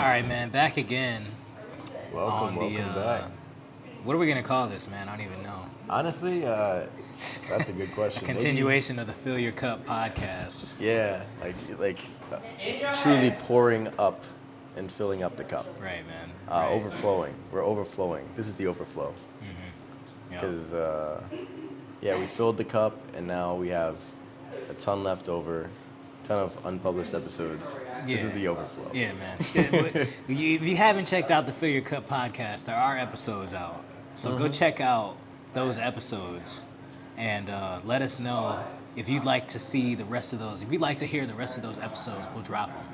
All right, man, back again Welcome, on the. welcome back. What are we gonna call this, man? I don't even know. Honestly, that's a good A question. Maybe, continuation of the Fill Your Cup podcast. yeah, truly pouring up and filling up the cup, Right, man. Right. overflowing. We're overflowing. This is the overflow Yep. because yeah, we filled the cup and now we have a ton left over, ton of unpublished episodes. This is Yeah. the overflow. Yeah, man. If you haven't checked out the Fill Your Cup podcast, there are episodes out. So go check out those episodes and let us know if you'd like to see the rest of those. If you'd like to hear the rest of those episodes, we'll drop them.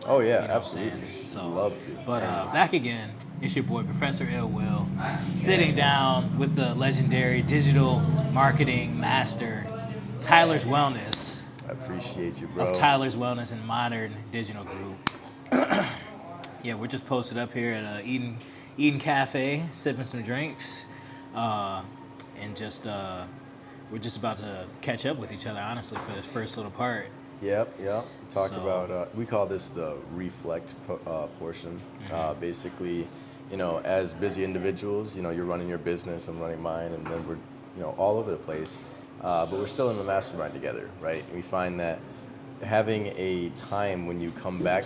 Oh yeah, You know what I'm absolutely. saying? So, Love to. But back again, it's your boy Professor Ill Will, sitting down with the legendary digital marketing master, Tyler's Wellness I appreciate you, bro. of Tyler's Wellness and Modern Digital Group. Yeah, we're just posted up here at Eden Cafe, sipping some drinks, and just we're just about to catch up with each other, honestly, for this first little part. Yep. Talk So- about, we call this the reflect portion. Basically, as busy individuals, you're running your business, I'm running mine, and then we're, all over the place. But we're still in the mastermind together, right? We find that having a time when you come back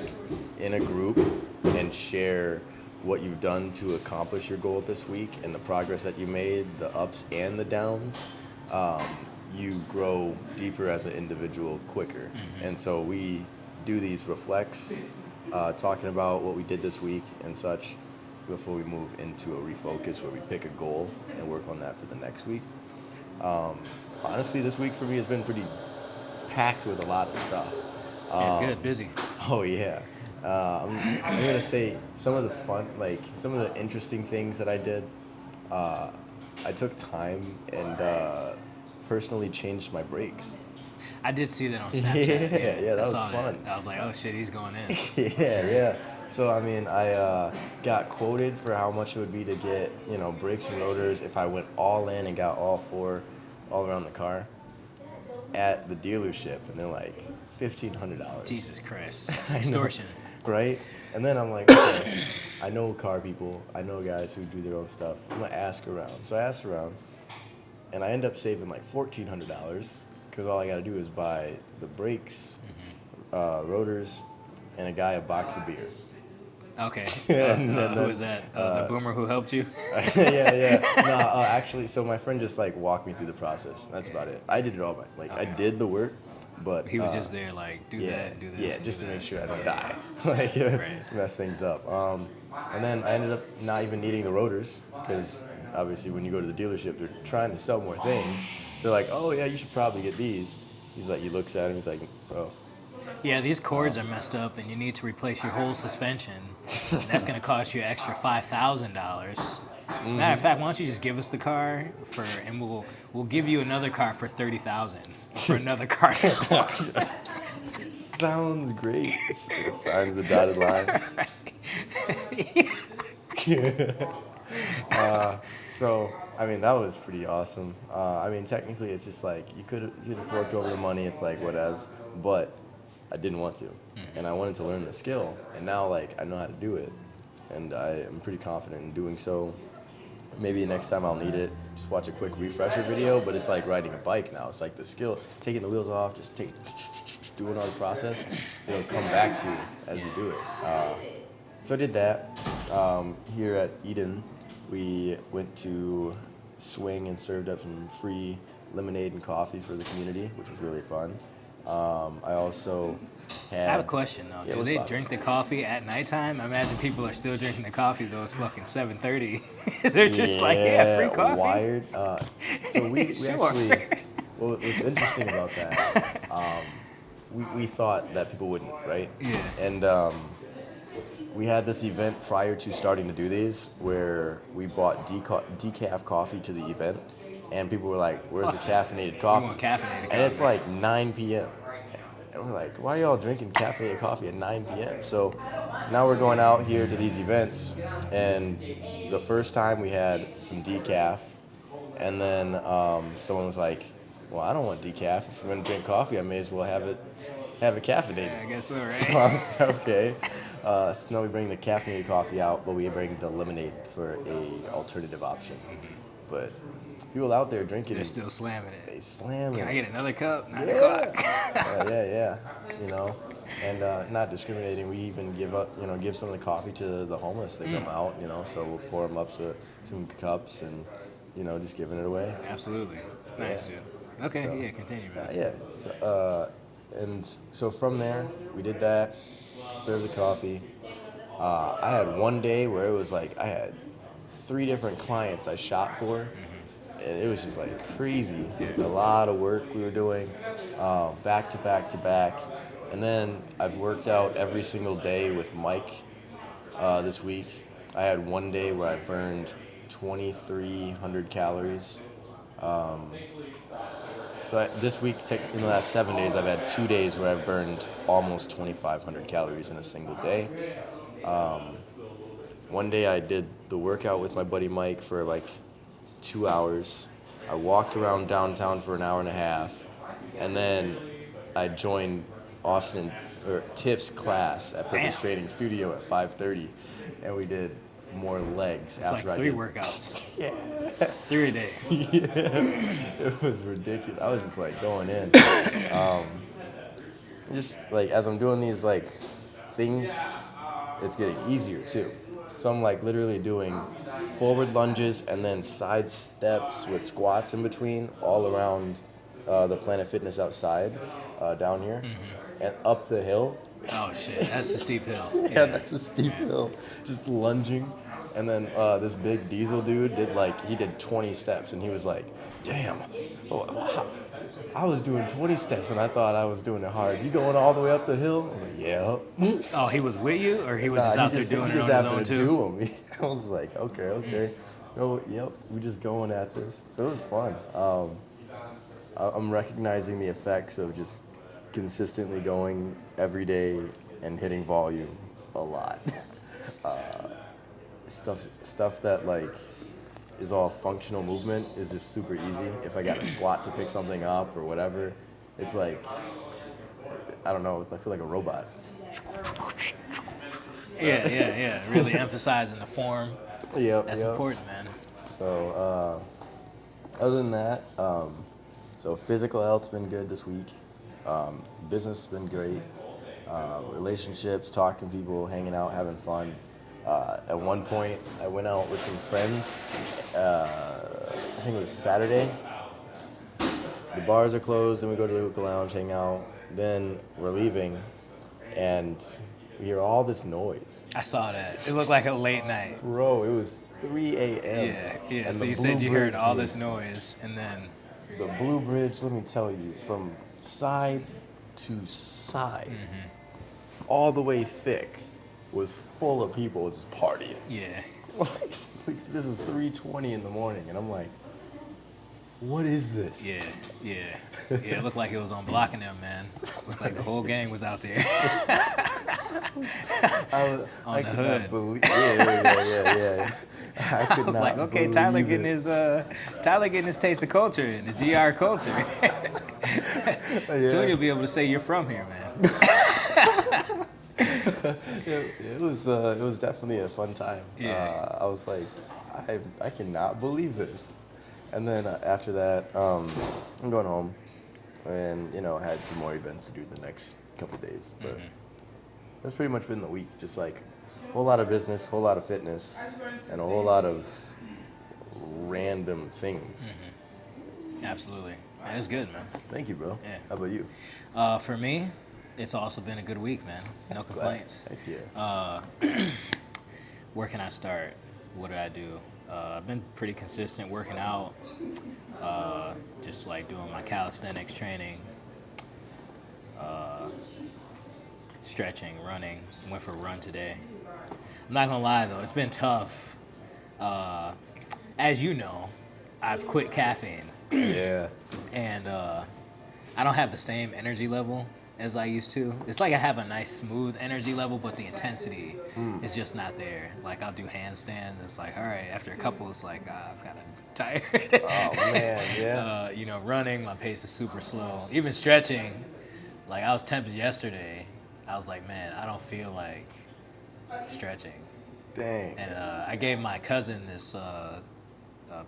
in a group and share what you've done to accomplish your goal this week and the progress that you made, the ups and the downs, you grow deeper as an individual quicker. And so we do these reflects, talking about what we did this week and such before we move into a refocus where we pick a goal and work on that for the next week. Honestly, this week for me has been pretty packed with a lot of stuff. Yeah, it's good, busy. Oh yeah. I'm gonna say some of the fun, some of the interesting things that I did. I took time and personally changed my brakes. I did see that on Snapchat. Yeah, that I was saw fun. I was like, oh shit, he's going in. Yeah. So I mean, I got quoted for how much it would be to get brakes and rotors if I went all in and got all four all around the car at the dealership, and they're like $1,500. Jesus Christ. I know. Extortion. Right? And then I'm like, okay, I know car people, I know guys who do their own stuff. I'm gonna ask around. So I asked around, and I end up saving like $1,400 because all I gotta do is buy the brakes, rotors, and a guy a box of beer. Okay. And Who was that? The boomer who helped you? Yeah. No, actually, so my friend just walked me through the process. That's about it. I did it all I did the work, but He was just there, like, do that, do this. Yeah, do just to that. make sure I don't Yeah. die, Right. mess things up. And then I ended up not even needing the rotors because obviously when you go to the dealership, they're trying to sell more things. They're like, oh yeah, you should probably get these. He looks at him, he's like, bro. Yeah, these cords are messed up, and you need to replace your whole suspension. And that's going to cost you an extra $5,000. Matter of fact, why don't you just give us the car and we'll give you another car for $30,000 for another car. Sounds great. Signs the dotted line. So, I mean, that was pretty awesome. I mean, technically, it's just you could have forked over the money. It's like whatevs, but I didn't want to, and I wanted to learn the skill. And now, I know how to do it, and I am pretty confident in doing so. Maybe next time I'll need it. Just watch a quick refresher video, but it's like riding a bike now. It's like the skill, taking the wheels off, just doing all the process. It'll come back to you as you do it. So I did that. Here at Eden, we went to Swing and served up some free lemonade and coffee for the community, which was really fun. I also had... I have a question, though. Yeah, Do what's they up? drink the coffee at nighttime? I imagine people are still drinking the coffee, though it's fucking 7:30. They're just free coffee? Wired. So we Sure. actually... Well, what's interesting about that, we thought that people wouldn't, right? Yeah. And we had this event prior to starting to do these where we bought decaf coffee to the event, and people were like, where's the caffeinated coffee? want caffeinated And it's coffee. like 9 p.m. And we're like, why are y'all drinking caffeinated coffee at 9 p.m.? So now we're going out here to these events, and the first time we had some decaf, and then someone was like, well, I don't want decaf. If I'm going to drink coffee, I may as well have it have it caffeinated. Yeah, I guess so, So right? I was like, okay. So now we bring the caffeinated coffee out, but we bring the lemonade for a alternative option. But people out there drinking, They're still slamming they it. slam Can I it. get another cup? 9 Yeah. o'clock. Yeah. You know, and not discriminating. We even give some of the coffee to the homeless. They come out, so we'll pour them up to some cups and, just giving it away. Absolutely. Nice, Yeah. dude. Okay, So, yeah, continue, man. Yeah. And so from there, we did that, served the coffee. I had one day where it was like I had 3 different clients I shot for. And it was just like crazy. A lot of work we were doing, back to back to back. And then I've worked out every single day with Mike this week. I had one day where I burned 2,300 calories. This week, in the last 7 days, I've had 2 days where I've burned almost 2,500 calories in a single day. One day I did the workout with my buddy Mike for like 2 hours. I walked around downtown for an hour and a half, and then I joined Tiff's class at Purpose Damn. Training Studio at 5:30, and we did more legs It's like after 3 I did. workouts. Yeah. 3 a day. It was ridiculous. I was just like going in. Just like as I'm doing these like things, it's getting easier too. So I'm like literally doing forward lunges and then side steps with squats in between all around the Planet Fitness outside down here and up the hill. Oh, shit. That's a steep hill. Yeah, that's a steep hill. Just lunging. And then this big diesel dude did 20 steps, and he was like, damn, wow. I was doing 20 steps, and I thought I was doing it hard. You going all the way up the hill? I was like, yeah. Oh, he was with you, or he was just Nah, out there doing he it just on his happened own, to too? do them. I was like, okay. No, yep, we just going at this. So it was fun. I'm recognizing the effects of just consistently going every day and hitting volume a lot. Stuff that like is all functional movement is just super easy. If I got to squat to pick something up or whatever, it's like I don't know. I feel like a robot. Yeah. Really emphasizing the form. Yep. That's important, man. So, other than that, so physical health's been good this week. Business has been great. Relationships, talking to people, hanging out, having fun. At one point, I went out with some friends. I think it was Saturday. The bars are closed, and we go to the hookah lounge, hang out. Then we're leaving, and we hear all this noise. I saw that. It looked like a late night. Bro, it was 3 a.m. Yeah. and So the you said Blue you heard Bridge all was- this noise, and then The Blue Bridge, let me tell you, from side to side, all the way thick, was full of people just partying. yeah. Like, this is 3:20 in the morning, and I'm like, what is this? Yeah. It looked like it was on Blocking Them, man. Looked like the whole gang was out there. I the could hood. not believe. Yeah. I could I was not like, okay, Tyler believe getting his taste of culture and the GR culture. Soon you'll be able to say you're from here, man. It was definitely a fun time. Yeah. I was like, I cannot believe this. And then after that, I'm going home, and had some more events to do the next couple days. But that's pretty much been the week. Just like a whole lot of business, whole lot of fitness, and a whole lot of random things. Absolutely. Yeah, it's good, man. Thank you, bro. Yeah. How about you? For me, it's also been a good week, man. No complaints. Heck yeah. Where can I start? What do I do? I've been pretty consistent working out, just like doing my calisthenics training, stretching, running. Went for a run today. I'm not gonna lie though, it's been tough. As you know, I've quit caffeine, Yeah. and I don't have the same energy level as I used to. It's like I have a nice smooth energy level, but the intensity is just not there. Like I'll do handstands, it's like, all right, after a couple, it's like, I'm kind of tired. Oh man, yeah. Running, my pace is super slow. Even stretching, Like I was tempted yesterday. I was like, man, I don't feel like stretching. Dang. And I gave my cousin this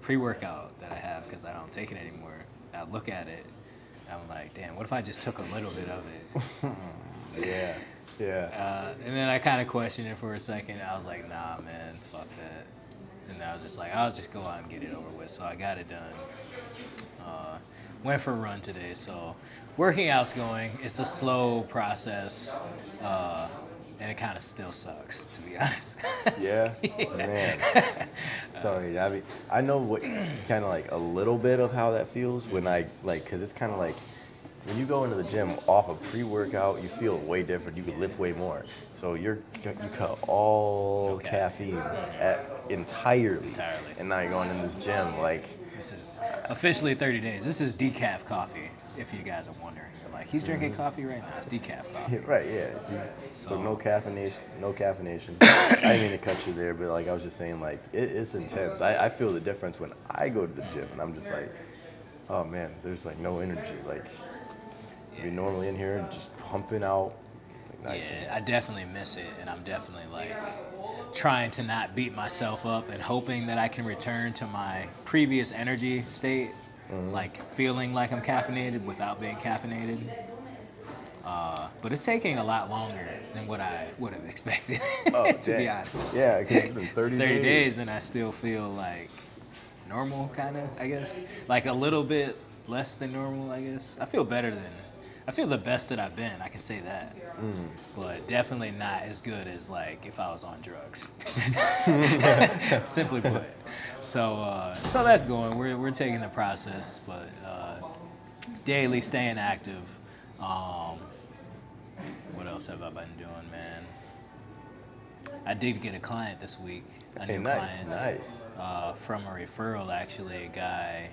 pre-workout that I have because I don't take it anymore. I look at it, and I'm like, damn, what if I just took a little bit of it? Yeah. Yeah. And then I kind of questioned it for a second. I was like, nah, man, fuck that. And I was just like, I'll just go out and get it over with. So I got it done. Went for a run today. So working out's going. It's a slow process. And it kind of still sucks, to be honest. Yeah, man. Sorry, I mean, I know what kind of like a little bit of how that feels when I like, cause it's kind of like when you go into the gym off a pre-workout, you feel way different. You can lift way more. So you cut all Okay. caffeine entirely, and now you're going in this gym like. This is officially 30 days. This is decaf coffee, if you guys are wondering. You're like, he's drinking coffee right now. It's decaf coffee. Right, yeah. See, so no caffeination, no caffeination. I didn't mean to cut you there, but like I was just saying, like it's intense. I feel the difference when I go to the gym, and I'm just like, oh man, there's like no energy. Like you're normally in here just pumping out. Like, Yeah, I definitely miss it, and I'm definitely like trying to not beat myself up and hoping that I can return to my previous energy state, like feeling like I'm caffeinated without being caffeinated. But it's taking a lot longer than what I would have expected, Oh, to be dang. honest. Yeah, because it's been 30 days, and I still feel like normal, kind of, I guess. Like a little bit less than normal, I guess. I feel the best that I've been, I can say that. But definitely not as good as like if I was on drugs. Simply put. So that's going. We're taking the process, but daily staying active. What else have I been doing, man? I did get a client this week. A new client. Nice. From a referral, actually, a guy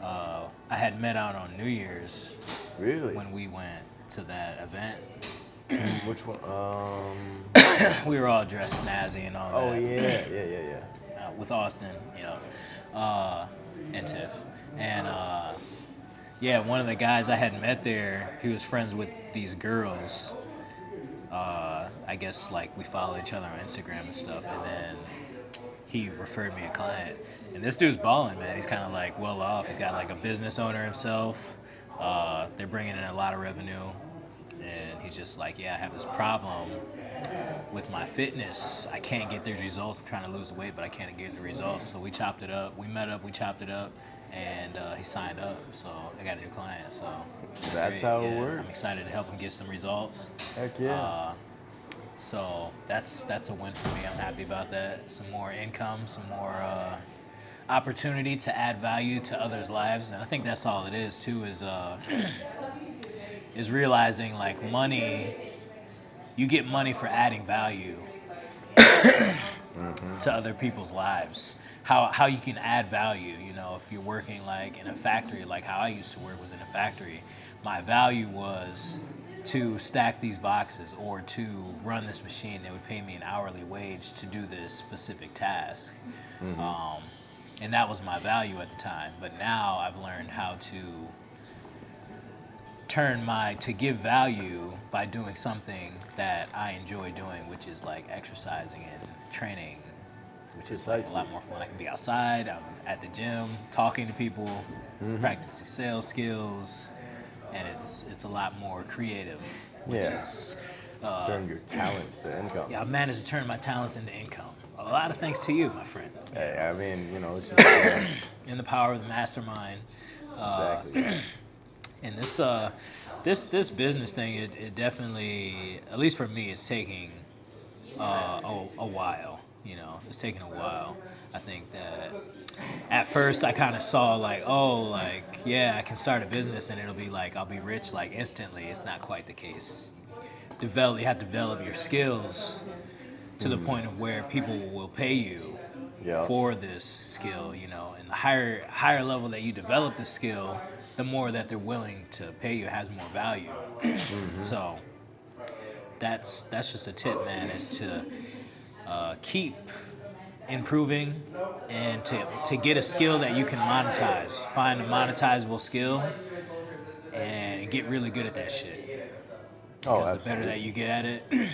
I had met out on New Year's Really? when we went to that event. Which one? We were all dressed snazzy and all Oh that. yeah. With Austin, and Tiff. And yeah, one of the guys I had met there, he was friends with these girls. I guess like we follow each other on Instagram and stuff, and then he referred me a client. And this dude's balling, man. He's kind of like well off. He's got like a business owner himself. They're bringing in a lot of revenue. And he's just like, yeah, I have this problem with my fitness. I can't get the results. I'm trying to lose weight, but I can't get the results. So we chopped it up. We met up, we chopped it up, and he signed up. So I got a new client. So That's how it works. I'm excited to help him get some results. Heck yeah. So that's a win for me. I'm happy about that. Some more income, some more opportunity to add value to others' lives, and I think that's all it is too. Is realizing like money, you get money for adding value to other people's lives. How you can add value, if you're working like in a factory, like how I used to work was in a factory, my value was to stack these boxes or to run this machine. They would pay me an hourly wage to do this specific task. And that was my value at the time. But now I've learned how to to give value by doing something that I enjoy doing, which is like exercising and training, which is like a lot more fun. I can be outside, I'm at the gym, talking to people, practicing sales skills, and it's a lot more creative, which is turn your talents to income. yeah, I've managed to turn my talents into income. A lot of thanks to you, my friend. Hey, I mean, it's just In the power of the mastermind. exactly. And this business thing, it definitely, at least for me, it's taking a while. It's taking a while. I think that at first I kind of saw like, I can start a business and it'll be like I'll be rich like instantly. It's not quite the case. You have to develop your skills to the point of where people will pay you for this skill. And the higher level that you develop the skill, the more that they're willing to pay you, has more value. So that's just a tip, man, is to keep improving and to get a skill that you can monetize. Find a monetizable skill and get really good at that shit. Oh, because the better absolutely. that you get at it,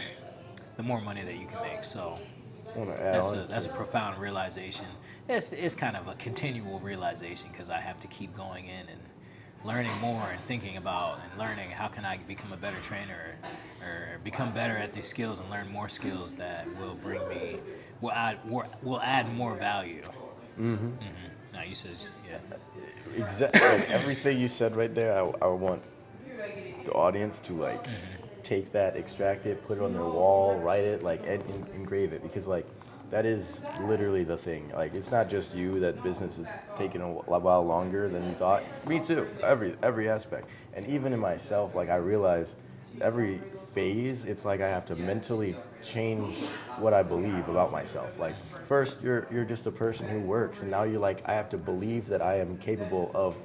the more money that you can make. So I want to add on that's a to profound realization. It's kind of a continual realization because I have to keep going in and learning more and thinking about and learning how can I become a better trainer or become better at these skills and learn more skills that will bring me will add more value. Now you said yeah. exactly like everything you said right there. I want the audience to like take that, extract it, put it on their wall, write it, like and engrave it because like that is literally the thing. Like it's not just you that business is taking a while longer than you thought. Me too. Every aspect, and even in myself, like I realize every phase, it's like I have to mentally change what I believe about myself. Like first, you're just a person who works, and now you're like I have to believe that I am capable of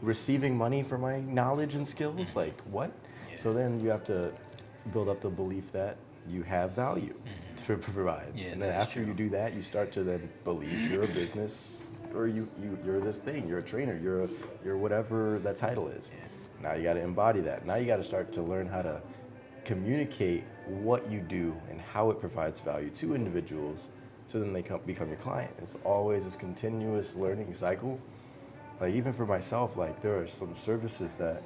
receiving money for my knowledge and skills. Like what? Yeah. So then you have to build up the belief that you have value to provide. Yeah, And then that is after you true. do that, you start to then believe you're a business or you're this thing, you're a trainer, you're whatever that title is. Now you got to embody that. Now you got to start to learn how to communicate what you do and how it provides value to individuals so then they become your client. It's always this continuous learning cycle. Like even for myself, like there are some services that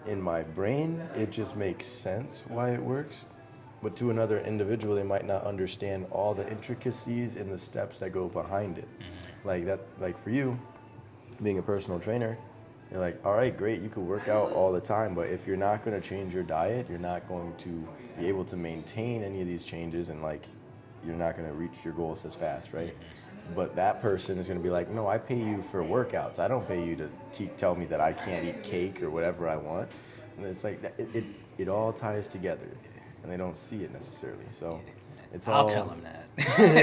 in my brain it just makes sense why it works, but to another individual they might not understand all the intricacies and the steps that go behind it. Like that's like for you, being a personal trainer, you're like, all right, great, you could work out all the time, but if you're not going to change your diet, you're not going to be able to maintain any of these changes, and like you're not going to reach your goals as fast, right? But that person is going to be like, no, I pay you for workouts. I don't pay you to tell me that I can't eat cake or whatever I want. And it's like it all ties together, and they don't see it necessarily. So it's all. I'll tell them that.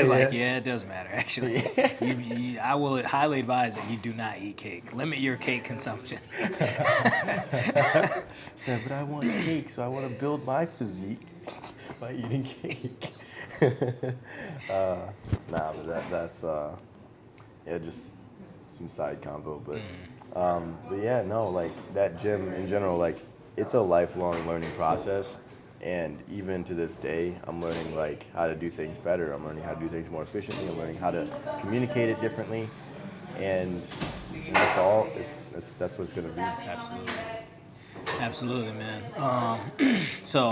Like, yeah, it does matter, actually. I will highly advise that you do not eat cake. Limit your cake consumption. Said, but I want cake, so I want to build my physique by eating cake. Nah, but that's yeah, just some side convo. But yeah, no, like that gym in general, like it's a lifelong learning process. And even to this day, I'm learning like how to do things better. I'm learning how to do things more efficiently. I'm learning how to communicate it differently. And that's all. That's what it's gonna be. Absolutely. Absolutely, man. So,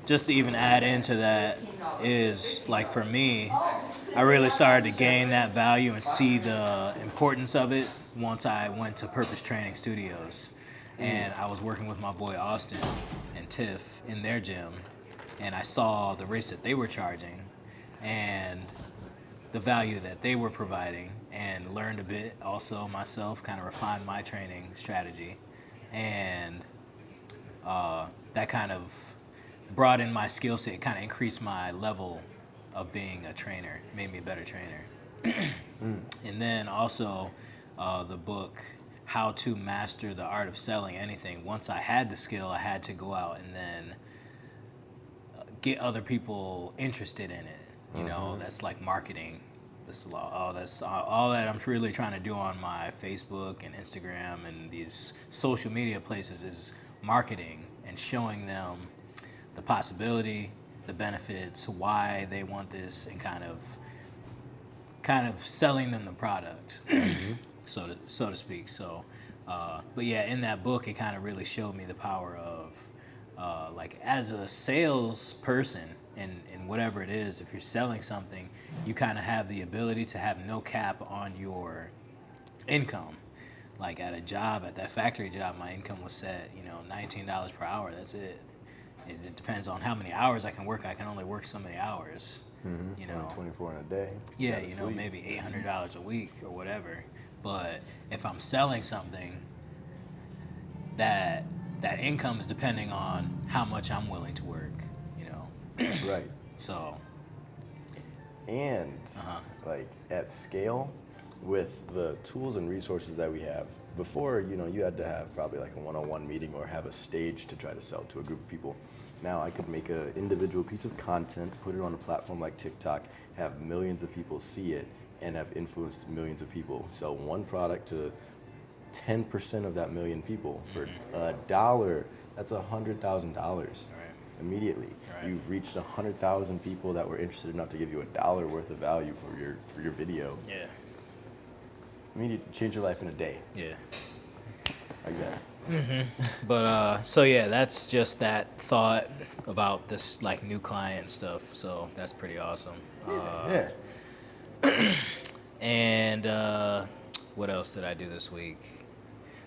just to even add into that is like for me, I really started to gain that value and see the importance of it once I went to Purpose Training Studios. And I was working with my boy Austin and Tiff in their gym, and I saw the rates that they were charging and the value that they were providing, and learned a bit also myself, kind of refined my training strategy, and that kind of broadened my skill set, kind of increased my level of being a trainer, made me a better trainer. And then also the book How to Master the Art of Selling Anything. Once I had the skill, I had to go out and then get other people interested in it. You know, that's like marketing. That's all that I'm really trying to do on my Facebook and Instagram and these social media places is marketing and showing them the possibility, the benefits, why they want this, and kind of selling them the product, so to speak. So, but yeah, in that book, it kind of really showed me the power of like as a salesperson in whatever it is, if you're selling something, you kind of have the ability to have no cap on your income. Like at a job, at that factory job, my income was set, $19 per hour. That's it. It depends on how many hours I can work. I can only work so many hours. Only 24 in a day. Yeah, Gotta sleep. maybe $800 a week or whatever. But if I'm selling something, that income is depending on how much I'm willing to work. Right. So. And like at scale, with the tools and resources that we have, before you had to have probably like a one-on-one meeting or have a stage to try to sell to a group of people. Now I could make an individual piece of content, put it on a platform like TikTok, have millions of people see it, and have influenced millions of people. Sell one product to 10% of that million people for a dollar. That's $100,000 Right. immediately. Right. You've reached 100,000 people that were interested enough to give you $1 worth of value for your video. Yeah. I mean, you change your life in a day, Yeah. like that. But so yeah, that's just that thought about this like new client stuff. So that's pretty awesome. Yeah. And what else did I do this week?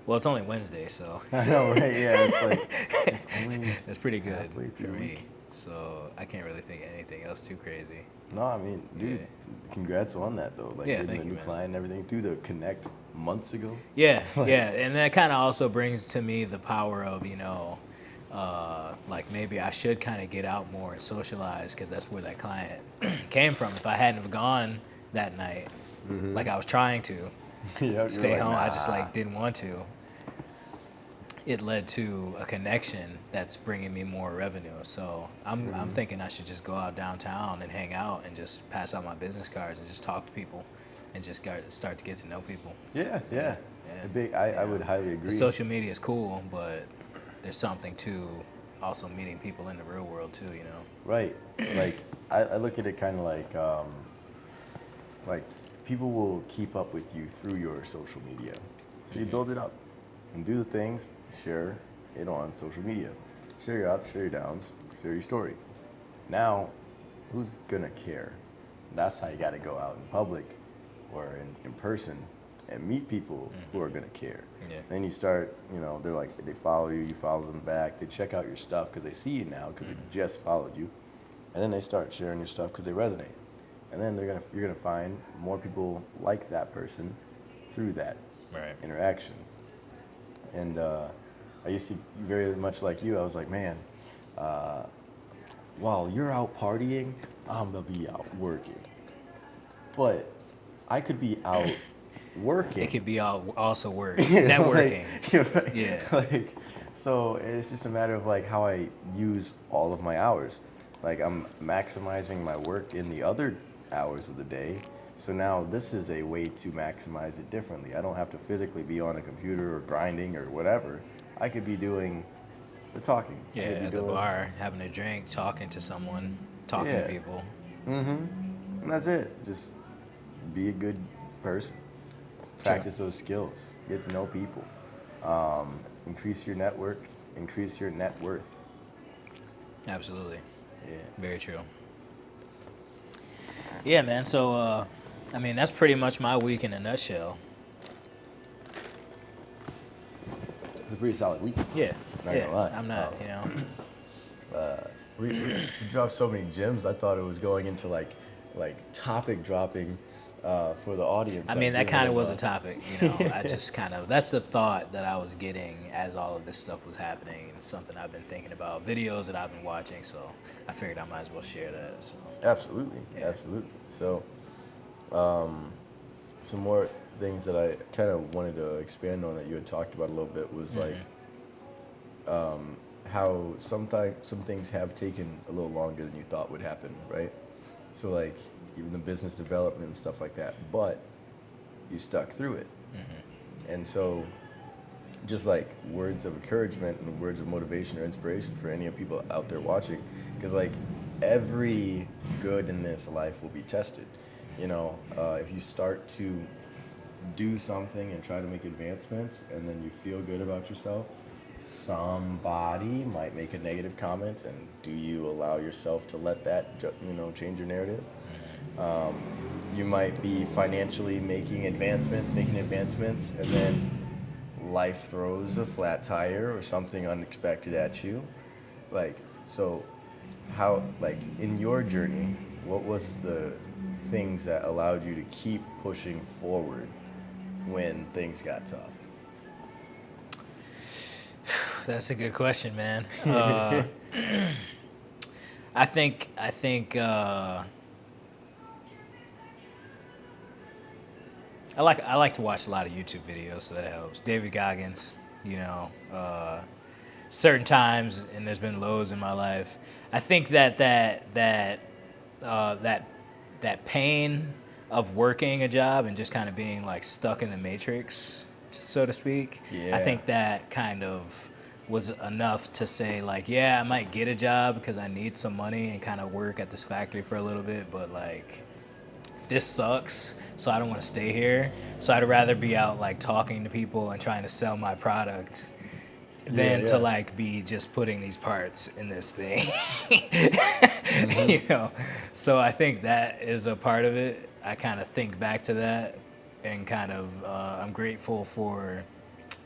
Well, it's only Wednesday, so I know, right? Yeah, it's like it's only that's pretty good halfway for through the me. week. So I can't really think of anything else too crazy. No, I mean, dude, Yeah. congrats on that though. Like Yeah, getting thank the you, new man. client and everything through the Connect months ago. Yeah, Like- yeah, and that kind of also brings to me the power of like maybe I should kind of get out more and socialize because that's where that client came from. If I hadn't have gone that night, like I was trying to Yeah, you're stay like, home, I just "Nah." like didn't want to. It led to a connection that's bringing me more revenue. So I'm thinking I should just go out downtown and hang out and just pass out my business cards and just talk to people and just start to get to know people. Yeah. Yeah. I would highly agree. The social media is cool, but there's something to also meeting people in the real world too, you know? Right. Like I look at it kind of like people will keep up with you through your social media. So you build it up and do the things, share it on social media. Share your ups, share your downs, share your story. Now, who's gonna care? That's how you gotta go out in public or in person and meet people who are gonna care. Yeah. Then you start, they're like, they follow you, you follow them back, they check out your stuff because they see you now because they just followed you. And then they start sharing your stuff because they resonate. And then you're gonna find more people like that person through that Right. interaction. And I used to be very much like you. I was like, man, while you're out partying, I'm gonna be out working. But I could be out working. It could be also work, networking. Right. Yeah. Like, so it's just a matter of like how I use all of my hours. Like I'm maximizing my work in the other hours of the day. So now this is a way to maximize it differently. I don't have to physically be on a computer or grinding or whatever. I could be doing the talking. I Yeah, could be at the doing- bar, having a drink, talking to someone, talking Yeah. to people. And that's it. Just be a good person. Practice those skills. Get to know people. Increase your network. Increase your net worth. Absolutely. Yeah. Very true. Yeah, man. So, I mean, that's pretty much my week in a nutshell. It's a pretty solid week. Yeah. Not yeah. gonna lie. I'm not, you know. We dropped so many gems. I thought it was going into like topic dropping for the audience. I mean, that giving kind of them was a topic, you know. I just kind of, that's the thought that I was getting as all of this stuff was happening, and something I've been thinking about, videos that I've been watching, so I figured I might as well share that. So. Absolutely, Yeah. absolutely. So, some more things that I kind of wanted to expand on that you had talked about a little bit was like how sometimes some things have taken a little longer than you thought would happen, right? So like even the business development and stuff like that, but you stuck through it. And so just like words of encouragement and words of motivation or inspiration for any of people out there watching, because like every good in this life will be tested. You know, if you start to do something and try to make advancements and then you feel good about yourself, somebody might make a negative comment, and do you allow yourself to let that change your narrative? You might be financially making advancements, and then life throws a flat tire or something unexpected at you. Like, so how, like, in your journey, what was the things that allowed you to keep pushing forward when things got tough? That's a good question, man. I think I like to watch a lot of YouTube videos, so that helps. David Goggins, certain times, and there's been lows in my life. I think that pain of working a job and just kind of being like stuck in the matrix so to speak. I Yeah. think that kind of was enough to say like, yeah, I might get a job because I need some money and kind of work at this factory for a little bit, but like this sucks, so I don't want to stay here. So I'd rather be out like talking to people and trying to sell my product than to Yeah. like be just putting these parts in this thing. You know. So I think that is a part of it. I kind of think back to that and kind of I'm grateful for,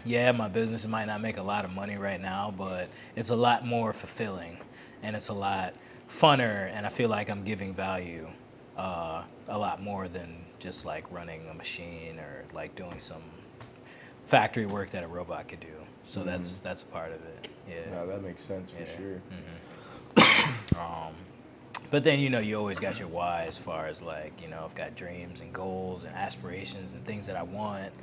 yeah, my business might not make a lot of money right now, but it's a lot more fulfilling and it's a lot funner, and I feel like I'm giving value a lot more than just like running a machine or like doing some factory work that a robot could do. So that's a part of it. Yeah. No, that makes sense for Yeah. sure. But then, you know, you always got your why as far as like, you know, I've got dreams and goals and aspirations and things that I want.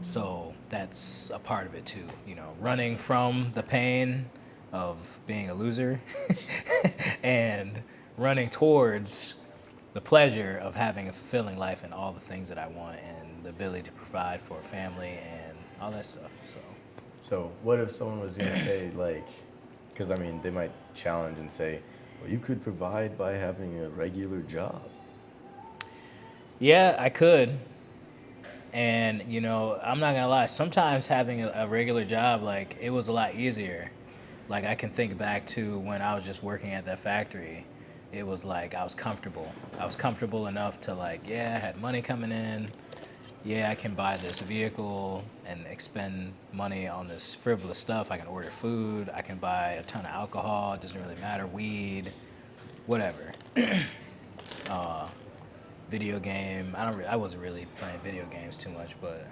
So that's a part of it too, you know, running from the pain of being a loser and running towards the pleasure of having a fulfilling life and all the things that I want and the ability to provide for a family and all that stuff. So, So what if someone was gonna say like, because I mean they might challenge and say, well, you could provide by having a regular job. yeah, I could. And, you know, I'm not gonna lie, sometimes having a regular job, like, it was a lot easier. Like, I can think back to when I was just working at that factory. It was like I was comfortable. I was comfortable enough to, like, yeah, I had money coming in. Yeah, I can buy this vehicle and expend money on this frivolous stuff. I can order food. I can buy a ton of alcohol. It doesn't really matter. Weed, whatever. Video game. I wasn't really playing video games too much, but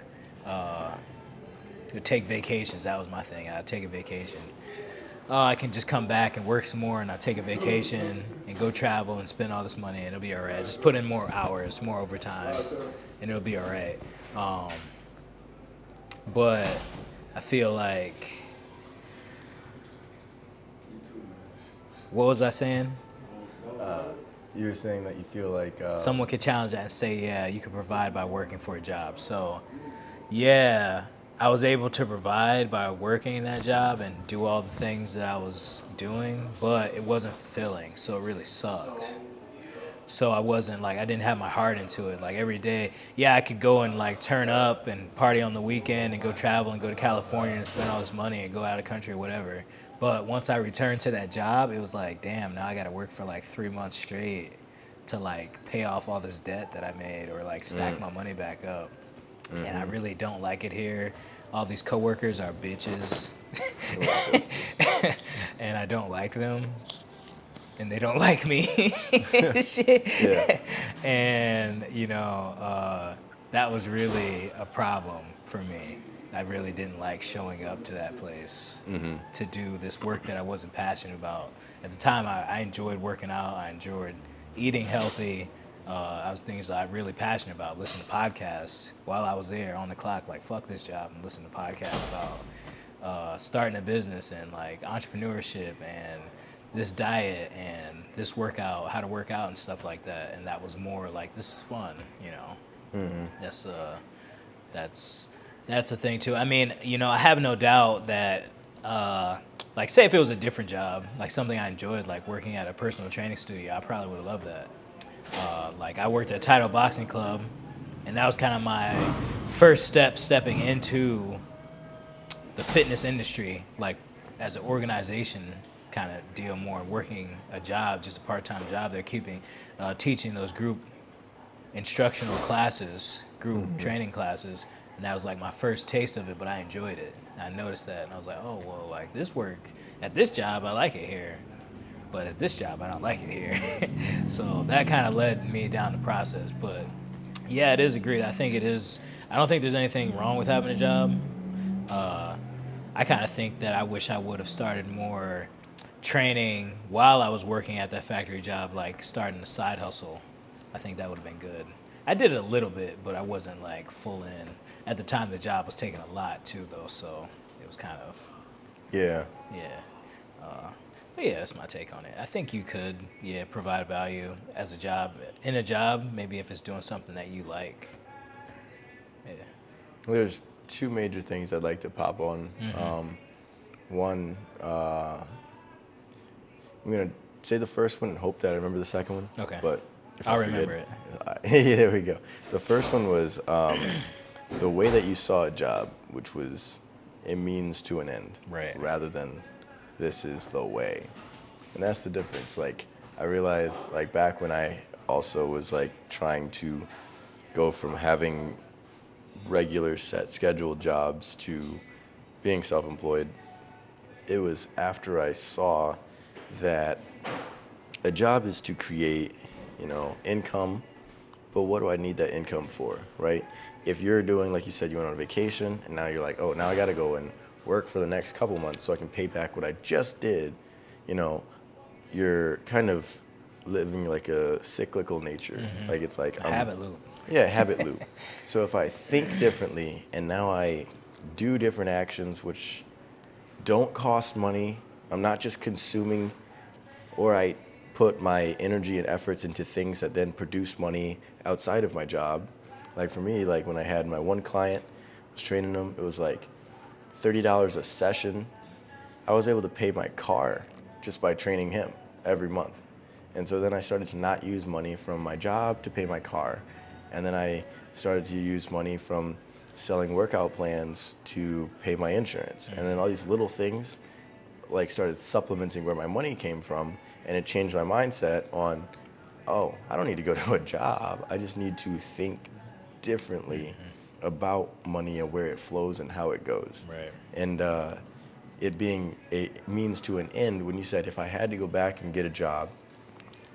would take vacations. That was my thing. I'd take a vacation. I can just come back and work some more, and I take a vacation and go travel and spend all this money, and it'll be all right. Just put in more hours, more overtime, and it'll be all right. But I feel like, what was I saying? You were saying that you feel like Someone could challenge that and say, yeah, you could provide by working for a job. So, yeah, I was able to provide by working that job and do all the things that I was doing, but it wasn't fulfilling. So it really sucked. So I wasn't like, I didn't have my heart into it. Like every day, yeah, I could go and like turn up and party on the weekend and go travel and go to California and spend all this money and go out of country or whatever. But once I returned to that job, it was like, damn, now I got to work for like 3 months straight to like pay off all this debt that I made or like stack my money back up. And I really don't like it here. All these coworkers are bitches. And I don't like them. And they don't like me. Shit. Yeah. And, you know, that was really a problem for me. I really didn't like showing up to that place to do this work that I wasn't passionate about. At the time, I enjoyed working out. I enjoyed eating healthy. I was things that I'm really passionate about. Listening to podcasts while I was there on the clock, like fuck this job, and listening to podcasts about starting a business and like entrepreneurship and this diet and this workout, how to work out and stuff like that. And that was more like, this is fun, you know. That's a thing too. I mean, you know, I have no doubt that like say if it was a different job, like something I enjoyed, like working at a personal training studio, I probably would have loved that. Like I worked at Title Boxing Club, and that was kind of my first stepping into the fitness industry, like as an organization kind of deal more, working a job, just a part-time job. They're keeping teaching those group instructional classes, group training classes, and that was like my first taste of it, but I enjoyed it. I noticed that, and I was like, oh, well, like this work, at this job, I like it here, but at this job, I don't like it here. So that kind of led me down the process, but yeah, it is agreed. I think it is, I don't think there's anything wrong with having a job. I kind of think that I wish I would have started more training while I was working at that factory job, like starting a side hustle. I think that would have been good. I did it a little bit, but I wasn't like full in. At the time, the job was taking a lot too, though, so it was kind of, yeah. yeah. But yeah, that's my take on it. I think you could, yeah, provide value as a job, in a job, maybe if it's doing something that you like. Yeah. There's two major things I'd like to pop on. One, I'm gonna say the first one and hope that I remember the second one. Okay. But if I'll I forget, remember it. Yeah, there we go. The first one was the way that you saw a job, which was a means to an end, Right. rather than this is the way. And that's the difference. Like, I realized, like, back when I also was like trying to go from having regular set scheduled jobs to being self-employed, it was after I saw that a job is to create, income, but what do I need that income for, right? If you're doing, like you said, you went on vacation and now you're like, oh, now I got to go and work for the next couple months so I can pay back what I just did, you're kind of living like a cyclical nature. Like, it's like Habit loop. yeah, habit loop. So if I think differently and now I do different actions which don't cost money, I'm not just consuming, or I put my energy and efforts into things that then produce money outside of my job. Like for me, like when I had my one client, I was training them, it was like $30 a session. I was able to pay my car just by training him every month. And so then I started to not use money from my job to pay my car. And then I started to use money from selling workout plans to pay my insurance. And then all these little things like started supplementing where my money came from, and it changed my mindset on, oh, I don't need to go to a job. I just need to think differently about money and where it flows and how it goes. Right. And it being a means to an end, when you said if I had to go back and get a job,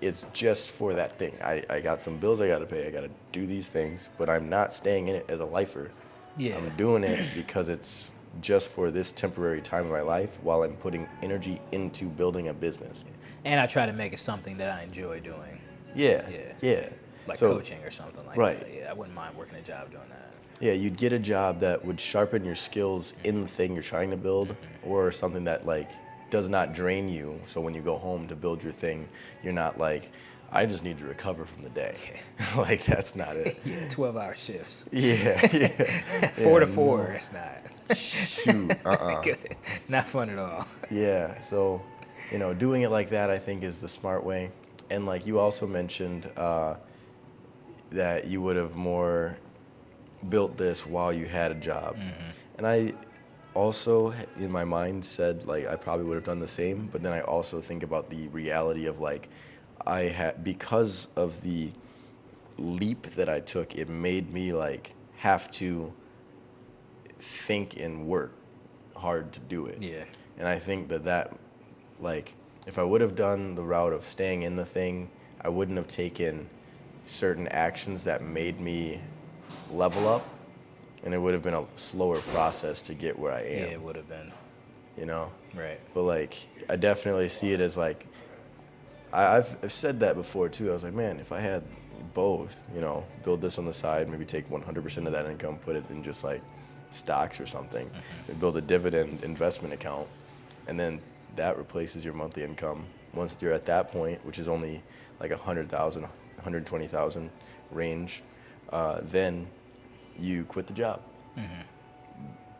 it's just for that thing. I got some bills I got to pay. I got to do these things, but I'm not staying in it as a lifer. Yeah. I'm doing it because it's just for this temporary time of my life while I'm putting energy into building a business. And I try to make it something that I enjoy doing, Yeah. Yeah. Yeah. like So, coaching or something like right. that. Yeah, I wouldn't mind working a job doing that. yeah, you'd get a job that would sharpen your skills in the thing you're trying to build, or something that like does not drain you. So when you go home to build your thing, you're not like, I just need to recover from the day. Like, that's not it. Yeah, 12-hour shifts. Yeah, yeah. 4 to 4, it's not. Shoot, Good. Not fun at all. Yeah, so, doing it like that, I think, is the smart way. And like you also mentioned, that you would have more built this while you had a job. And I also, in my mind, said, like, I probably would have done the same, but then I also think about the reality of, like, because of the leap that I took, it made me, like, have to think and work hard to do it. Yeah. And I think that like, if I would have done the route of staying in the thing, I wouldn't have taken certain actions that made me level up, and it would have been a slower process to get where I Yeah, am, it would have been. Right. But like, I definitely see it as like, I've said that before too. I was like, man, if I had both, build this on the side, maybe take 100% of that income, put it in just like stocks or something, and build a dividend investment account, and then that replaces your monthly income. Once you're at that point, which is only like 100,000, 120,000 range, then you quit the job.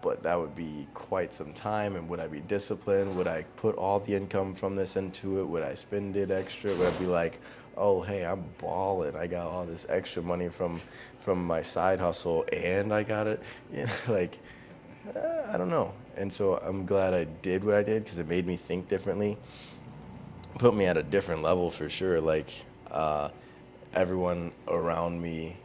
But that would be quite some time. And would I be disciplined? Would I put all the income from this into it? Would I spend it extra? Would I be like, oh, hey, I'm balling. I got all this extra money from my side hustle, and I got it. I don't know. And so I'm glad I did what I did, because it made me think differently. Put me at a different level for sure. Like, everyone around me,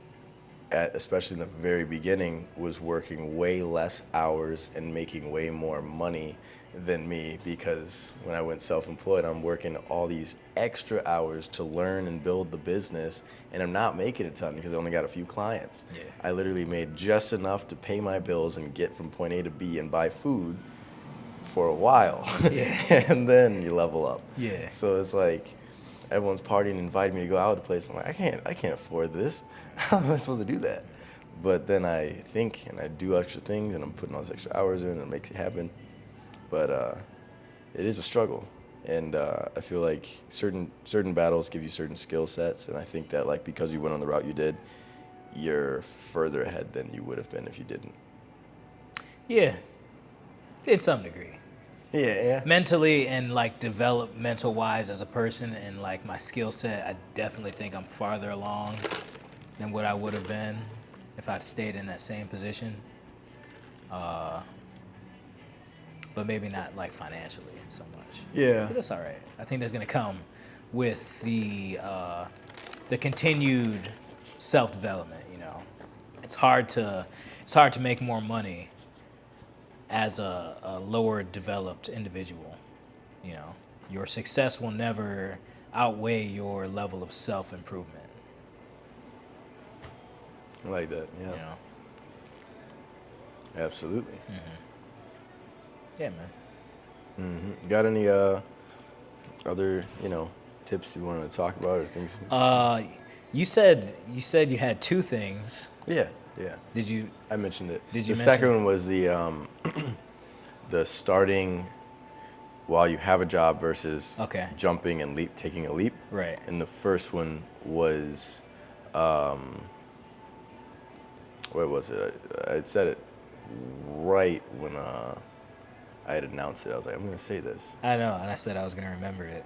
especially in the very beginning, was working way less hours and making way more money than me, because when I went self-employed, I'm working all these extra hours to learn and build the business, and I'm not making a ton because I only got a few clients. Yeah. I literally made just enough to pay my bills and get from point A to B and buy food for a while. Yeah. And then you level up. Yeah. So it's like, everyone's partying and inviting me to go out to the place. I'm like, I can't afford this. How am I supposed to do that? But then I think and I do extra things, and I'm putting all these extra hours in, and it makes it happen. But it is a struggle, and I feel like certain battles give you certain skill sets, and I think that, like, because you went on the route you did, you're further ahead than you would have been if you didn't. Yeah, in some degree. Yeah. Mentally and like developmental wise as a person and like my skill set, I definitely think I'm farther along than what I would have been if I'd stayed in that same position. But maybe not like financially so much. Yeah. But that's all right. I think that's gonna come with the continued self development. You know, it's hard to make more money as a lower developed individual. You know, your success will never outweigh your level of self improvement. I like that. Yeah. You know, Absolutely. yeah, man. Got any other tips you want to talk about or things? You said you had two things. Yeah. Yeah. Did you? I mentioned it. Did you The mention second it? one was the the starting while you have a job versus Okay. jumping and taking a leap. Right. And the first one was what was it? I said it right when I had announced it. I was like, I'm gonna say this. I know, and I said I was gonna remember it.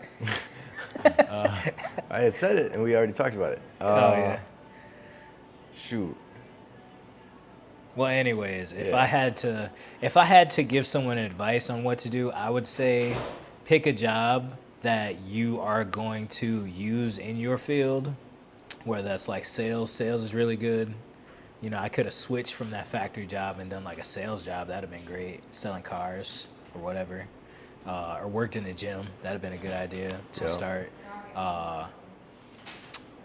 I had said it, and we already talked about it. Oh yeah. Shoot. Well, anyways, if Yeah. I had to give someone advice on what to do, I would say pick a job that you are going to use in your field, whether that's like sales. Sales is really good. You know, I could have switched from that factory job and done like a sales job. That'd have been great, selling cars or whatever, or worked in the gym. That'd have been a good idea to Yeah. start.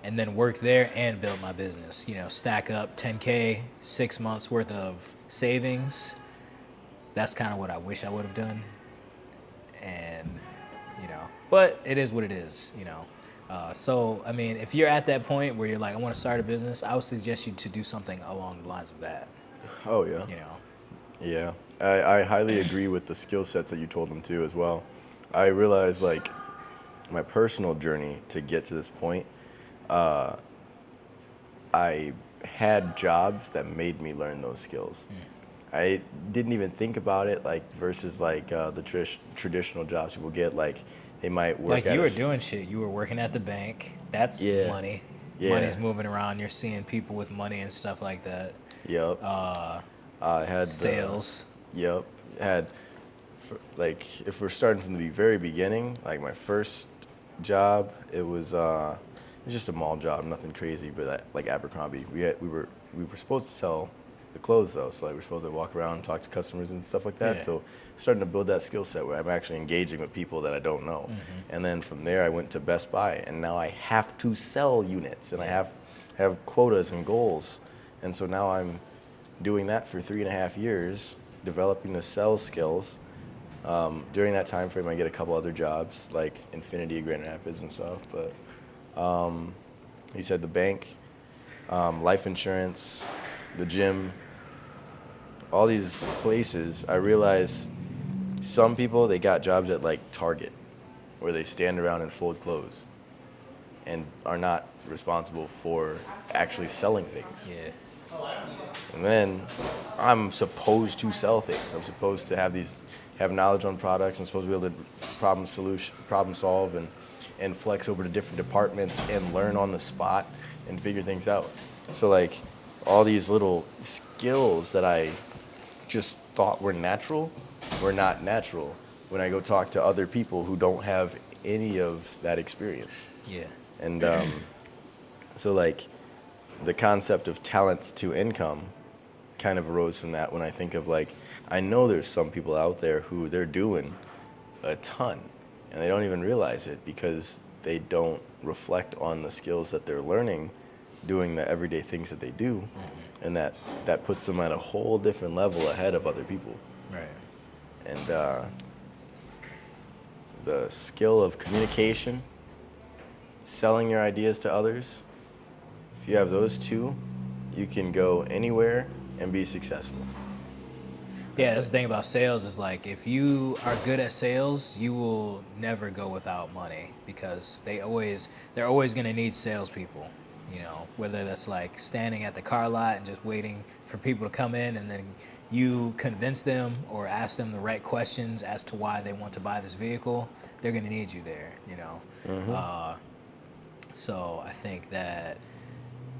And then work there and build my business. You know, stack up 10K, 6 months worth of savings. That's kind of what I wish I would have done. And, you know, but it is what it is, you know. So, I mean, if you're at that point where you're like, I want to start a business, I would suggest you to do something along the lines of that, Oh yeah. you know. Yeah, I highly agree with the skill sets that you told them too as well. I realized like my personal journey to get to this point, I had jobs that made me learn those skills. I didn't even think about it like versus like the traditional jobs people get. Like they might work Like at you a were s- doing shit. You were working at the bank. That's Yeah. money. Yeah. Money's moving around. You're seeing people with money and stuff like that. Yep. I had Sales. Yep. Had like if we're starting from the very beginning, like my first job, it was just a mall job, nothing crazy, but like Abercrombie. We were supposed to sell the clothes though, so like we're supposed to walk around and talk to customers and stuff like that. Yeah. So starting to build that skill set where I'm actually engaging with people that I don't know. And then from there I went to Best Buy and now I have to sell units and I have quotas and goals. And so now I'm doing that for 3.5 years, developing the sales skills. During that time frame, I get a couple other jobs like Infinity, Grand Rapids, and stuff. But you said the bank, life insurance, the gym, all these places. I realize some people they got jobs at like Target, where they stand around and fold clothes, and are not responsible for actually selling things. Yeah. And then I'm supposed to sell things. I'm supposed to have knowledge on products. I'm supposed to be able to problem solve, and flex over to different departments and learn on the spot and figure things out. So like all these little skills that I just thought were natural were not natural when I go talk to other people who don't have any of that experience. Yeah. And so like the concept of talent to income kind of arose from that when I think of like, I know there's some people out there who they're doing a ton and they don't even realize it because they don't reflect on the skills that they're learning doing the everyday things that they do. And that puts them at a whole different level ahead of other people. Right. And the skill of communication, selling your ideas to others, if you have those two, you can go anywhere and be successful. Yeah, that's the thing about sales is like if you are good at sales, you will never go without money because they're always gonna need salespeople. You know, whether that's like standing at the car lot and just waiting for people to come in, and then you convince them or ask them the right questions as to why they want to buy this vehicle, they're going to need you there, you know. So I think that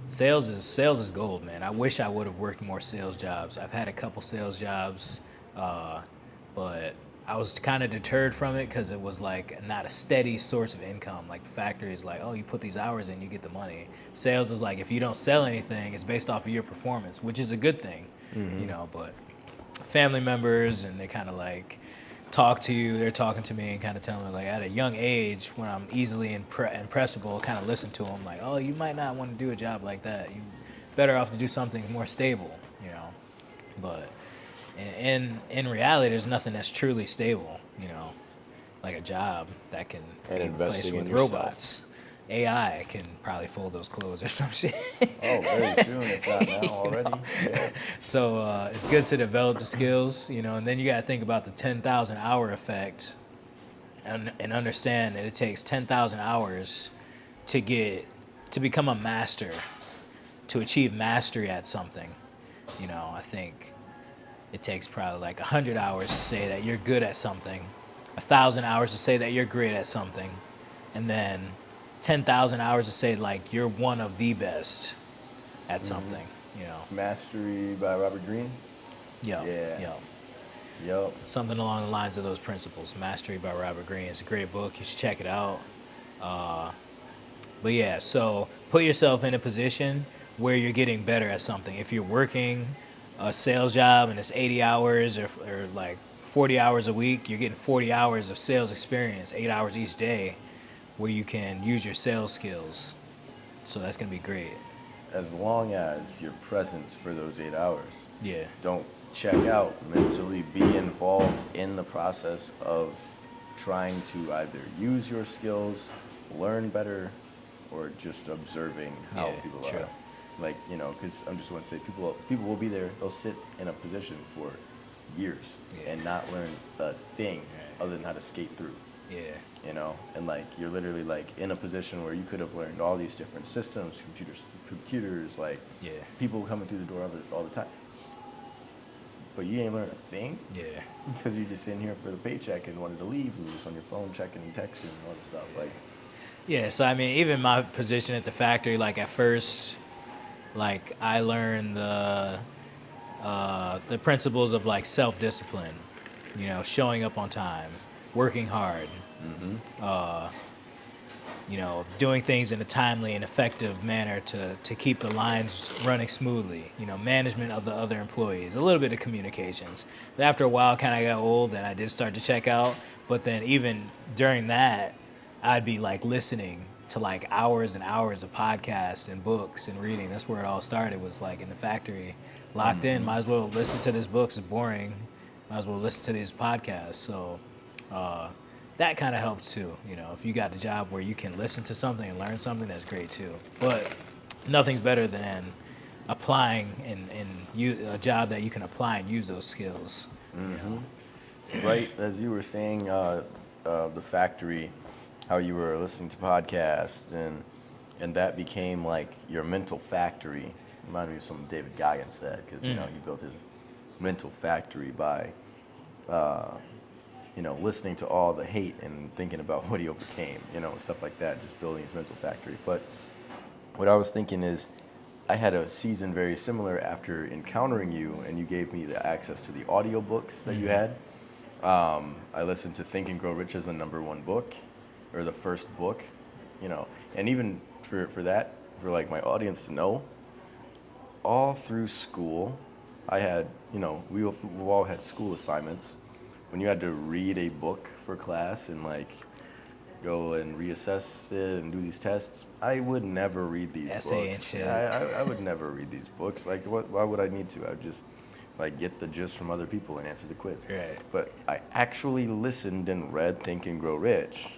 sales is gold, man. I wish I would have worked more sales jobs. I've had a couple sales jobs, but I was kind of deterred from it because it was like not a steady source of income. Like the factory is like, oh, you put these hours in, you get the money. Sales is like, if you don't sell anything, it's based off of your performance, which is a good thing, you know. But family members, and they kind of like talk to you. They're talking to me and kind of telling me, like, at a young age, when I'm easily impressible, kind of listen to them like, oh, you might not want to do a job like that. You better off to do something more stable, you know. But in reality, there's nothing that's truly stable, you know, like a job that can And be replaced investing with in yourself. robots. AI can probably fold those clothes or some shit. Oh, very soon, if not now already. Yeah. So it's good to develop the skills, you know, and then you got to think about the 10,000 hour effect, and understand that it takes 10,000 hours to become a master, to achieve mastery at something. You know, I think it takes probably like 100 hours to say that you're good at something, 1,000 hours to say that you're great at something, and then 10,000 hours to say like you're one of the best at something, you know. Mastery by Robert Greene. Yeah. Yeah. Yup. Something along the lines of those principles. Mastery by Robert Greene. It's a great book. You should check it out. But yeah, so put yourself in a position where you're getting better at something. If you're working a sales job and it's 80 hours or like 40 hours a week, you're getting 40 hours of sales experience, 8 hours each day, where you can use your sales skills. So that's going to be great. As long as you're present for those 8 hours. Yeah. Don't check out. Mentally be involved in the process of trying to either use your skills, learn better, or just observing how Yeah, people true. are. Like, you know, because I'm just want to say people will be there. They'll sit in a position for years Yeah. and not learn a thing Right. other than how to skate through. Yeah. You know, and like you're literally like in a position where you could have learned all these different systems, computers, like Yeah. people coming through the door all the time. But you ain't learned a thing Yeah. because you're just in here for the paycheck and wanted to leave. You were just on your phone checking and texting and all that stuff. Like, Yeah, so I mean, even my position at the factory, like at first, like I learned the principles of like self-discipline, you know, showing up on time, working hard, you know, doing things in a timely and effective manner to keep the lines running smoothly, you know, management of the other employees, a little bit of communications. But after a while, kind of got old and I did start to check out. But then even during that, I'd be like listening to like hours and hours of podcasts and books and reading. That's where it all started, was like in the factory, locked in. Might as well listen to this book. It's boring. Might as well listen to these podcasts. So that kind of helps too. You know, if you got a job where you can listen to something and learn something, that's great too. But nothing's better than applying a job that you can apply and use those skills. You know? right as you were saying, the factory, how you were listening to podcasts and that became like your mental factory. Reminded me of something David Goggins said, because you know he built his mental factory by you know, listening to all the hate and thinking about what he overcame, you know, stuff like that, just building his mental factory. But what I was thinking is, I had a season very similar after encountering you, and you gave me the access to the audiobooks that you had. I listened to Think and Grow Rich as the #1 book, or the first book, you know, and even for that, for like my audience to know, all through school, I had, you know, we've all had school assignments. When you had to read a book for class and like go and reassess it and do these tests, I would never read these Essay books. and shit. I would never read these books. Like, why would I need to? I would just like get the gist from other people and answer the quiz. Right. But I actually listened and read Think and Grow Rich.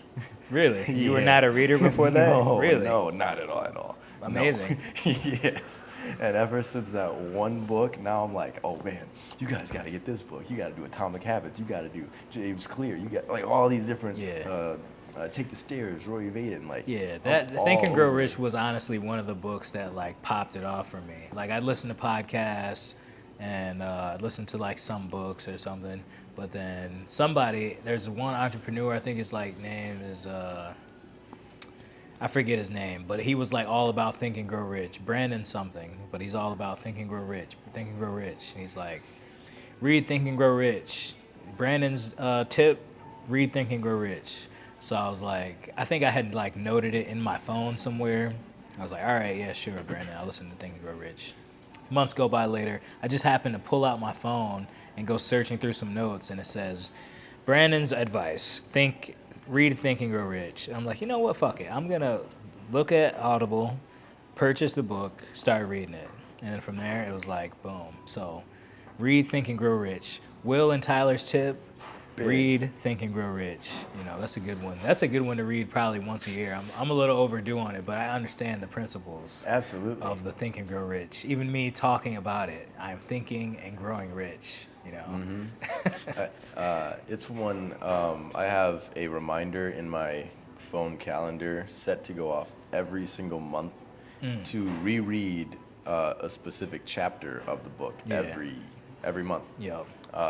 Really? You were Yeah. not a reader before that? No, Really? no, not at all. No. Amazing. Yes. And ever since that one book, now I'm like, oh man, you guys got to get this book. You got to do Atomic Habits. You got to do James Clear. You got like all these different. Yeah. Take the Stairs, Roy Vaden. Like. Yeah, I'm Think and all Grow over Rich it. was honestly one of the books that like popped it off for me. Like I'd listen to podcasts, and listen to like some books or something. But then there's one entrepreneur, I think his like name is I forget his name, but he was like all about Think and Grow Rich, Brandon something, but he's all about Think and Grow Rich, Think and Grow Rich. And he's like, read Think and Grow Rich. Brandon's tip, read Think and Grow Rich. So I was like, I think I had like noted it in my phone somewhere. I was like, all right, yeah, sure, Brandon, I'll listen to Think and Grow Rich. Months go by later. I just happened to pull out my phone and go searching through some notes, and it says, Brandon's advice: read Think and Grow Rich. And I'm like, you know what? Fuck it. I'm gonna look at Audible, purchase the book, start reading it, and then from there it was like, boom. So, read Think and Grow Rich. Will and Tyler's tip: read Think and Grow Rich. You know, that's a good one. That's a good one to read probably once a year. I'm a little overdue on it, but I understand the principles Absolutely. of the Think and Grow Rich. Even me talking about it, I'm thinking and growing rich. You know. It's one, I have a reminder in my phone calendar set to go off every single month to reread a specific chapter of the book Yeah. every month. Yep.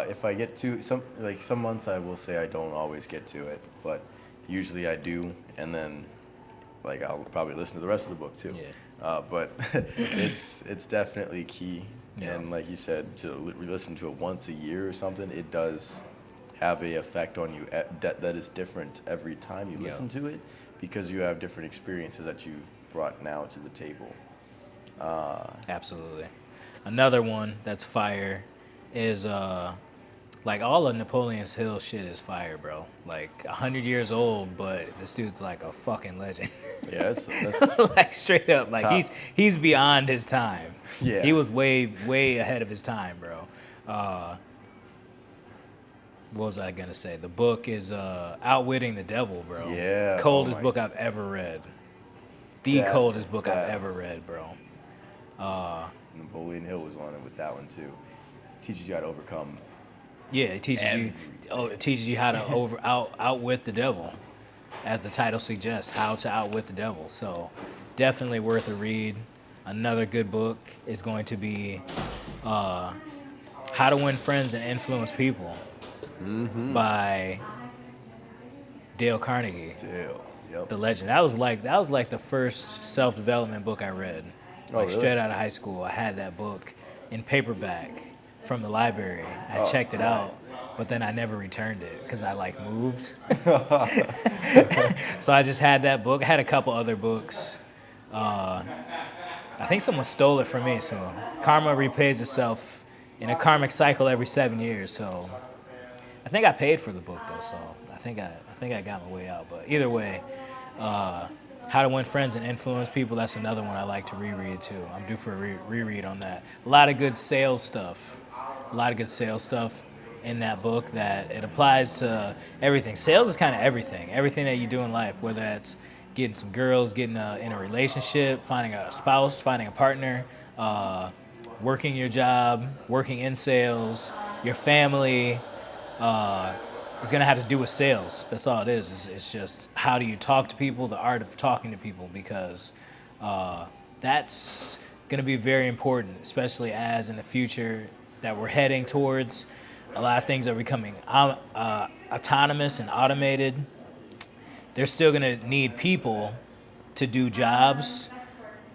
If I get to some months, I will say I don't always get to it, but usually I do, and then like I'll probably listen to the rest of the book too. Yeah. But it's definitely key, Yeah. and like you said, to listen to it once a year or something, it does have a effect on you that is different every time you Yeah. listen to it, because you have different experiences that you've brought now to the table. Absolutely. Another one that's fire is like all of Napoleon's Hill shit is fire, bro. Like 100 years old, but this dude's like a fucking legend. Yeah, that's Like straight up, like Top. he's beyond his time. Yeah. He was way ahead of his time, bro. What was I gonna say? The book is Outwitting the Devil, bro. Yeah, Coldest oh my- book I've ever read. The That- coldest book I've that- ever read, bro. Napoleon Hill was on it with that one too. Teaches you how to overcome. Yeah, it teaches you how to outwit the devil, as the title suggests, how to outwit the devil. So, definitely worth a read. Another good book is going to be How to Win Friends and Influence People by Dale Carnegie, Dale. Yep. the legend. That was like the first self-development book I read. Oh, Like really? straight out of high school, I had that book in paperback from the library. I Oh, checked it nice. out, but then I never returned it because I like moved. So I just had that book. I had a couple other books. I think someone stole it from me. So karma repays itself in a karmic cycle every 7 years. So I think I paid for the book though. So I think I got my way out. But either way, How to Win Friends and Influence People, that's another one I like to reread too. I'm due for a reread on that. A lot of good sales stuff. In that book that it applies to everything. Sales is kind of everything. Everything that you do in life, whether that's getting some girls, getting in a relationship, finding a spouse, finding a partner, working your job, working in sales, your family, it's gonna have to do with sales. That's all it is. It's just how do you talk to people, the art of talking to people, because that's gonna be very important, especially as in the future that we're heading towards. A lot of things are becoming autonomous and automated. They're still gonna need people to do jobs,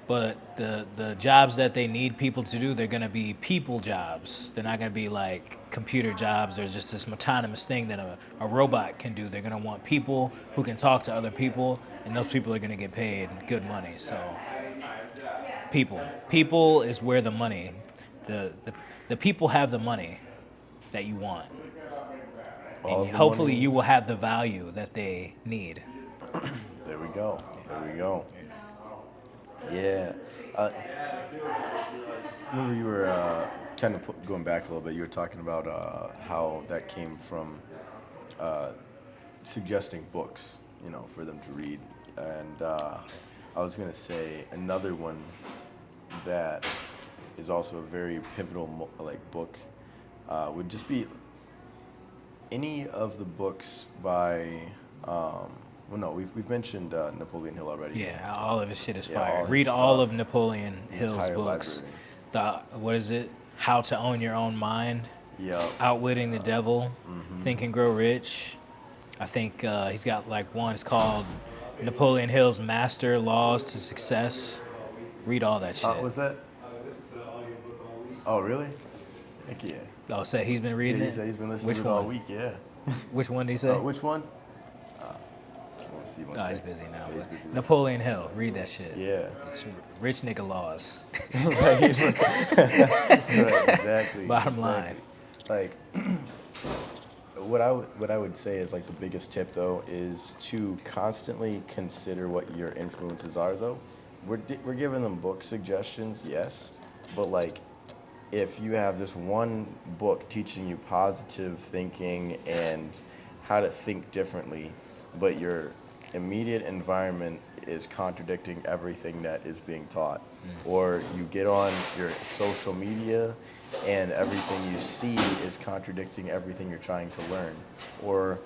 but the jobs that they need people to do, they're gonna be people jobs. They're not gonna be like computer jobs or just this autonomous thing that a robot can do. They're gonna want people who can talk to other people, and those people are gonna get paid good money. So people is where the money, the people have the money that you want. All And the hopefully money- you will have the value that they need. There we go. Yeah. Remember you were kind of going back a little bit. You were talking about how that came from suggesting books, for them to read. And I was gonna say another one that is also a very pivotal book would just be any of the books by. Well, no, we've mentioned Napoleon Hill already. Yeah, all of his shit is Yeah, all fire. his Read all stuff. of Napoleon Hill's entire books. library. What is it? How to Own Your Own Mind, Yup. Outwitting the Devil, Think and Grow Rich. I think he's got like one. It's called Napoleon Hill's Master Laws to Success. Read all that shit. What's that? Oh, really? Heck yeah. Oh, say he's been Yeah, reading he it. said he's been listening Which to it all one? week, yeah. Which one did he say? Which one? Let's see one Oh, he's second. busy now. Yeah, he's But busy. Napoleon Hill, read that shit. Yeah. It's rich nigga laws. Right, exactly. Bottom exactly. line. Like, what I would say is like the biggest tip though is to constantly consider what your influences are though. We're giving them book suggestions, yes, but like if you have this one book teaching you positive thinking and how to think differently, but your immediate environment is contradicting everything that is being taught, or you get on your social media and everything you see is contradicting everything you're trying to learn, or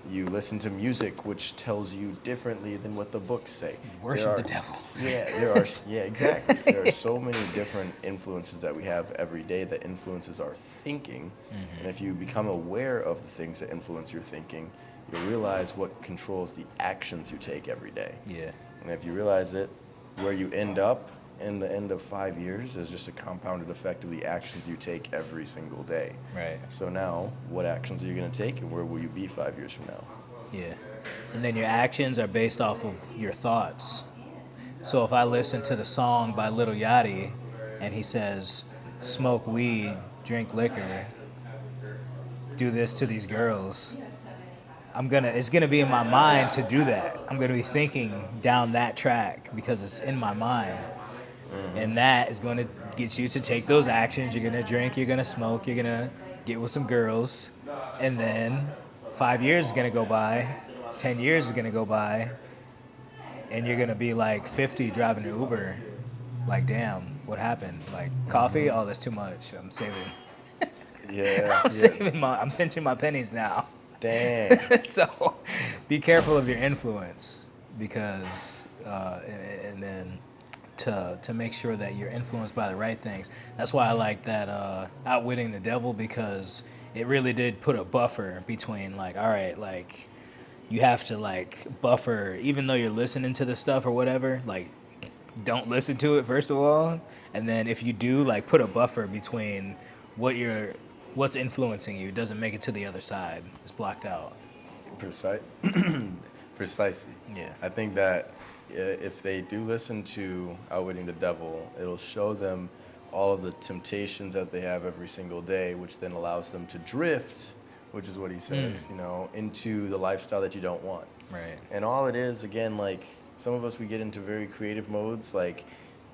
you listen to music which tells you differently than what the books say. Worship the devil. Yeah, exactly. There are so many different influences that we have every day that influences our thinking. And if you become aware of the things that influence your thinking, you'll realize what controls the actions you take every day. Yeah. And if you realize it, where you end up in the end of 5 years is just a compounded effect of the actions you take every single day. Right. So now, what actions are you going to take, and where will you be 5 years from now? Yeah. And then your actions are based off of your thoughts. So if I listen to the song by Lil Yachty and he says, smoke weed, drink liquor, do this to these girls, it's gonna be in my mind to do that. I'm gonna be thinking down that track because it's in my mind. And that is gonna get you to take those actions. You're gonna drink, you're gonna smoke, you're gonna get with some girls, and then 5 years is gonna go by, 10 years is gonna go by, and you're gonna be like 50 driving an Uber. Like, damn, what happened? Like, coffee? Oh, that's too much. I'm saving. Yeah. I'm saving I'm pinching my pennies now. Dang. So be careful of your influence because and then to make sure that you're influenced by the right things. That's why I like that Outwitting the Devil, because it really did put a buffer between like, all right, like you have to like buffer even though you're listening to the stuff or whatever, like don't listen to it first of all, and then if you do, like put a buffer between what's influencing you. It doesn't make it to the other side. It's blocked out. Precisely. Yeah. I think that if they do listen to Outwitting the Devil, it'll show them all of the temptations that they have every single day, which then allows them to drift, which is what he says, into the lifestyle that you don't want. Right. And all it is, again, like some of us, we get into very creative modes. Like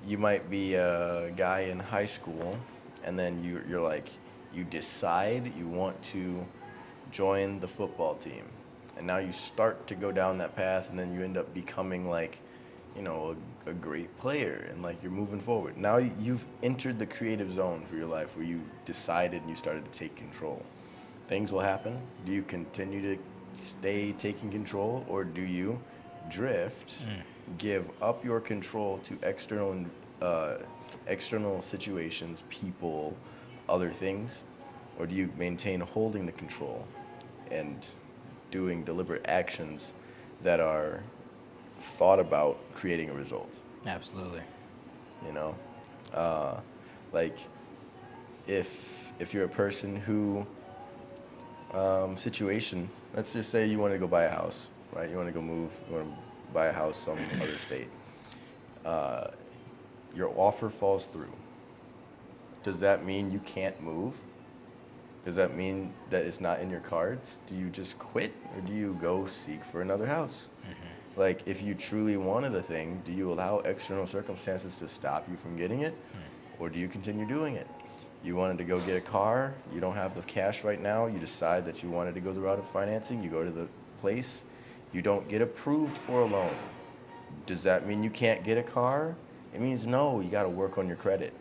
you might be a guy in high school, and then you're like, you decide you want to join the football team. And now you start to go down that path, and then you end up becoming like, a great player, and like you're moving forward. Now you've entered the creative zone for your life where you decided and you started to take control. Things will happen. Do you continue to stay taking control, or do you drift, give up your control to external situations, people, other things, or do you maintain holding the control and doing deliberate actions that are thought about creating a result? Absolutely. Like if you're a person who situation, let's just say you want to go buy a house, right? You want to go move, you want to buy a house some other state. Your offer falls through. Does that mean you can't move? Does that mean that it's not in your cards? Do you just quit, or do you go seek for another house? Like, if you truly wanted a thing, do you allow external circumstances to stop you from getting it? Or do you continue doing it? You wanted to go get a car, you don't have the cash right now, you decide that you wanted to go the route of financing, you go to the place, you don't get approved for a loan. Does that mean you can't get a car? It means no, you gotta work on your credit.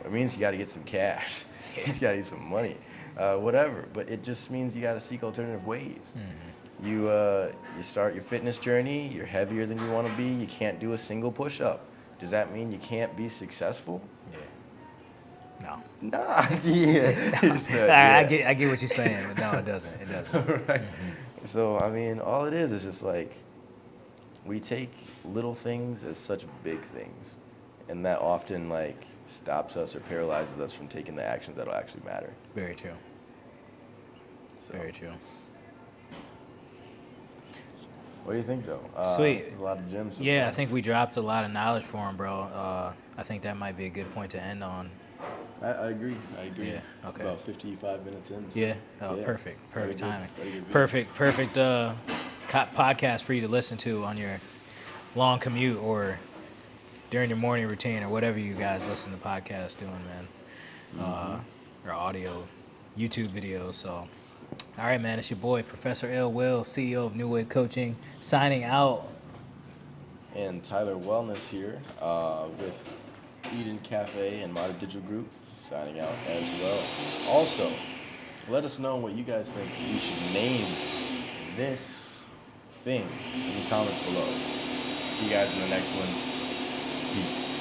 It means you gotta get some cash. You gotta get some money. Whatever, but it just means you gotta seek alternative ways. You start your fitness journey, you're heavier than you wanna be, you can't do a single push-up. Does that mean you can't be successful? No. Nah, yeah. He said, I yeah. get what you're saying, but no, it doesn't. It doesn't. Right. So I mean, all it is just like we take little things as such big things, and that often like stops us or paralyzes us from taking the actions that'll actually matter. Very true. So, Very true. what do you think though? Sweet. This is a lot of gems. so Yeah, I far. think we dropped a lot of knowledge for him, bro. I think that might be a good point to end on. I agree. I agree. Yeah, okay. About 55 minutes in. Yeah. Oh, Yeah. perfect. Very Perfect good. timing. Very good video. Perfect podcast for you to listen to on your long commute or during your morning routine or whatever you guys listen to podcasts doing, man. Or audio, YouTube videos. So, all right, man. It's your boy, Professor L. Will, CEO of New Wave Coaching, signing out. And Tyler Wellness here with Eden Cafe and Modern Digital Group signing out as well. Also, let us know what you guys think we should name this thing in the comments below. See you guys in the next one. Peace.